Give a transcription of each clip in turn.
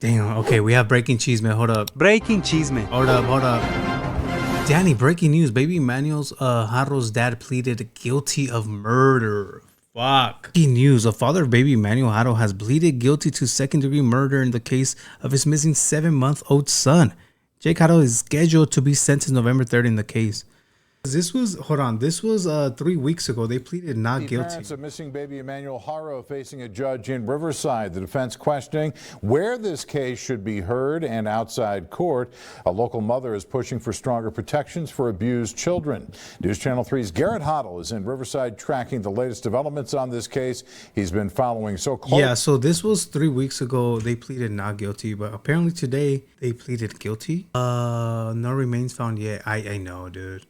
Damn. Okay, we have breaking cheese, man. Hold up. Breaking cheese, man. Hold up. Danny, breaking news. Baby Manuel's Haro's dad pleaded guilty of murder. Fuck. Breaking news. A father of baby Manuel Haro has pleaded guilty to second-degree murder in the case of his missing 7-month-old son. Jake Haro is scheduled to be sentenced November 3rd in the case. This was 3 weeks ago. They pleaded not guilty. Parents of missing baby Emmanuel Haro facing a judge in Riverside. The defense questioning where this case should be heard and outside court. A local mother is pushing for stronger protections for abused children. News Channel 3's Garrett Hoddle is in Riverside tracking the latest developments on this case. He's been following so close. Yeah, so this was 3 weeks ago. They pleaded not guilty, but apparently today they pleaded guilty. No remains found yet. I know, dude.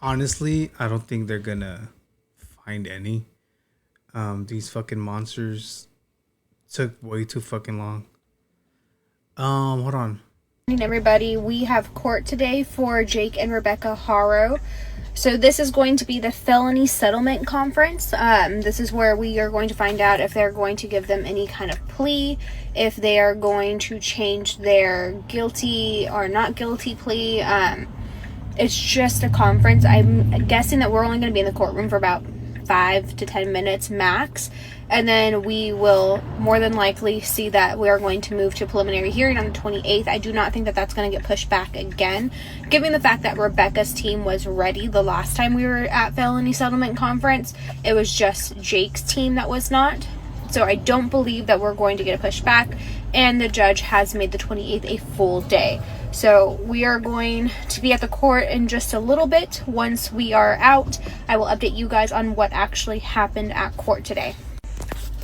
Honestly, I don't think they're gonna find any. These fucking monsters took way too fucking long. Hold on. Everybody, we have court today for Jake and Rebecca Haro. So this is going to be the felony settlement conference. This is where we are going to find out if they're going to give them any kind of plea, if they are going to change their guilty or not guilty plea. It's just a conference. I'm guessing that we're only going to be in the courtroom for about 5 to 10 minutes max. And then we will more than likely see that we are going to move to preliminary hearing on the 28th. I do not think that that's going to get pushed back again, given the fact that Rebecca's team was ready the last time we were at felony settlement conference. It was just Jake's team that was not. So I don't believe that we're going to get a pushback, and the judge has made the 28th a full day. So we are going to be at the court in just a little bit. Once we are out, I will update you guys on what actually happened at court today.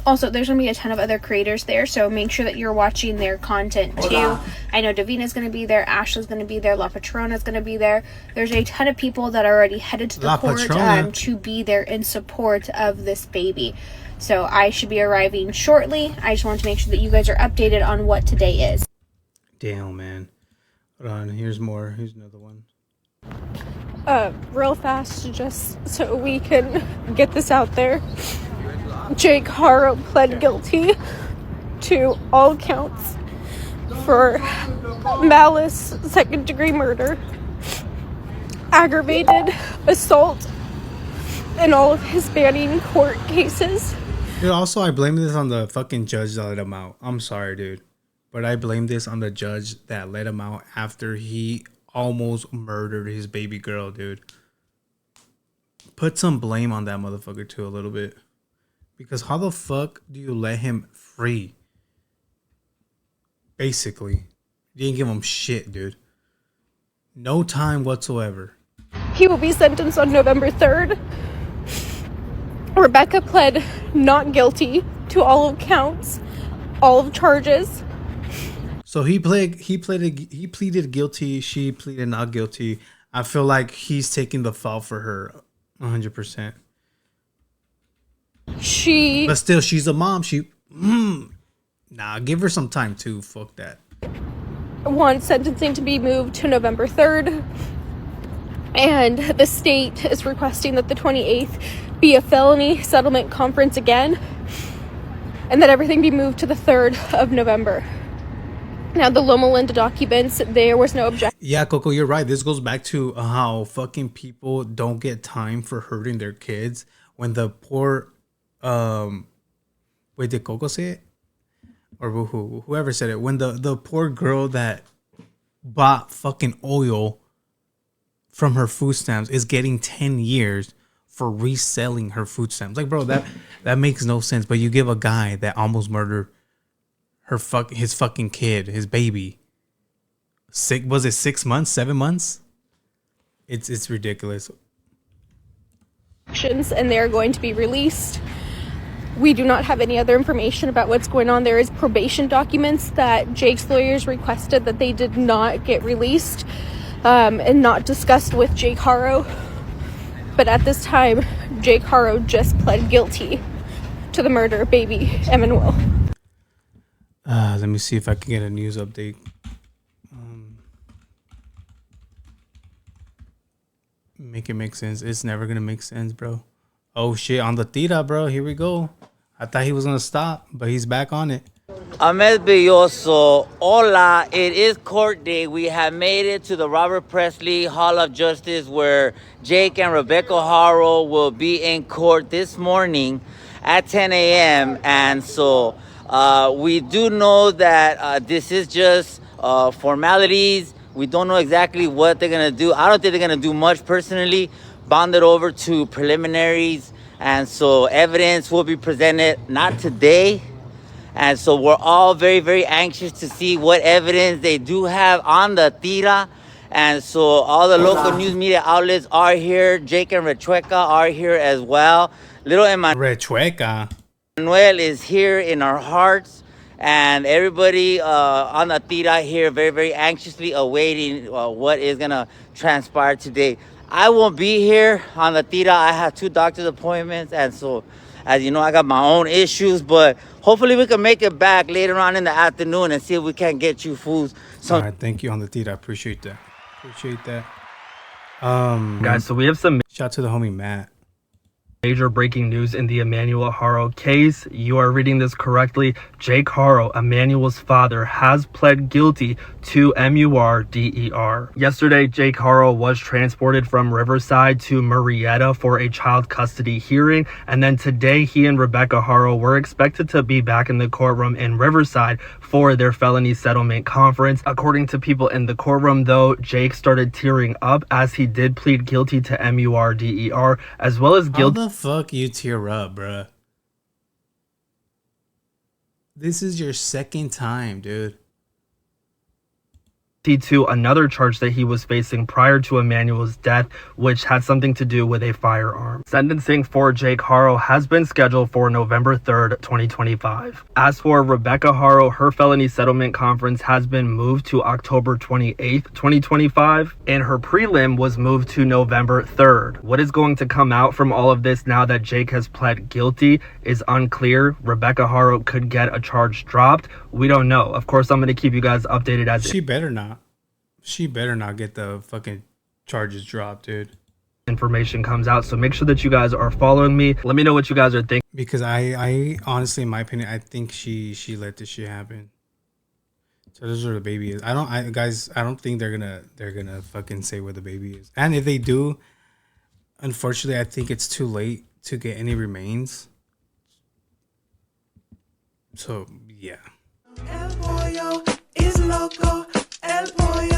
Also, there's going to be a ton of other creators there, so make sure that you're watching their content too. I know Davina's going to be there, Ashley's going to be there, La Patrona's going to be there. There's a ton of people that are already headed to the court to be there in support of this baby. So I should be arriving shortly. I just want to make sure that you guys are updated on what today is. Damn, man. Hold on, here's more. Here's another one. Real fast, just so we can get this out there. Jake Haro pled guilty to all counts for malice, second-degree murder, aggravated assault, and all of his banning court cases. Dude, also, I blame this on the fucking judge that let him out. I'm sorry, dude. But I blame this on the judge that let him out after he almost murdered his baby girl, dude. Put some blame on that motherfucker, too, a little bit. Because how the fuck do you let him free? Basically. You didn't give him shit, dude. No time whatsoever. He will be sentenced on November 3rd. Rebecca pled not guilty to all of counts, all of charges. So he pleaded guilty. She pleaded not guilty. I feel like he's taking the fall for her 100%. But still, she's a mom. Nah, give her some time too. Fuck that. Wants sentencing to be moved to November 3rd. And the state is requesting that the 28th be a felony settlement conference again, and that everything be moved to the 3rd of November. Now, the Loma Linda documents, there was no objection. Yeah, Coco, you're right. This goes back to how fucking people don't get time for hurting their kids. When the poor, wait, did Coco say it? Or whoever said it. When the poor girl that bought fucking oil from her food stamps is getting 10 years for reselling her food stamps. Like, bro, that makes no sense. But you give a guy that almost murdered his fucking kid, his baby. Was it 6 months, 7 months? It's ridiculous. And they're going to be released. We do not have any other information about what's going on. There is probation documents that Jake's lawyers requested that they did not get released and not discussed with Jake Haro. But at this time, Jake Haro just pled guilty to the murder of baby Emmanuel. Let me see if I can get a news update. Make it make sense. It's never gonna make sense, bro. Oh shit, on the tira, bro. Here we go. I thought he was gonna stop, but he's back on it. Ahmed Belloso, hola, it is court day. We have made it to the Robert Presley Hall of Justice where Jake and Rebecca Haro will be in court this morning at 10 a.m. And so we do know that this is just formalities. We don't know exactly what they're going to do. I don't think they're going to do much personally. Bonded over to preliminaries. And so evidence will be presented not today. And so we're all very, very anxious to see what evidence they do have on the tira. And so all the local news media outlets are here. Jake and Rechueca are here as well. Little Rechueca. Emmanuel is here in our hearts. And everybody on the tira here very, very anxiously awaiting what is going to transpire today. I won't be here on the tira. I have 2 doctor's appointments. And so, as you know, I got my own issues. But hopefully we can make it back later on in the afternoon and see if we can get you foods. All right, thank you on the tira. I appreciate that. Appreciate that. Guys, so we have some Shout out to the homie Matt. major breaking news in the Emmanuel Haro case. You are reading this correctly. Jake Haro, Emmanuel's father, has pled guilty to MURDER. Yesterday, Jake Haro was transported from Riverside to Marietta for a child custody hearing. And then today, he and Rebecca Haro were expected to be back in the courtroom in Riverside for their felony settlement conference. According to people in the courtroom, though, Jake started tearing up as he did plead guilty to MURDER, as well as guilty. How the fuck you tear up, bruh? This is your second time, dude. To another charge that he was facing prior to Emmanuel's death, which had something to do with a firearm. Sentencing for Jake Haro has been scheduled for November 3rd, 2025. As for Rebecca Haro, her felony settlement conference has been moved to October 28th, 2025, and her prelim was moved to November 3rd. What is going to come out from all of this now that Jake has pled guilty is unclear. Rebecca Haro could get a charge dropped. We don't know. Of course, I'm going to keep you guys updated as she better not. She better not get the fucking charges dropped, dude. Information comes out. So make sure that you guys are following me. Let me know what you guys are thinking. Because I honestly, in my opinion, I think she let this shit happen. So this is where the baby is. I don't think they're gonna fucking say where the baby is. And if they do, unfortunately, I think it's too late to get any remains. So yeah. El pollo is loco. El pollo.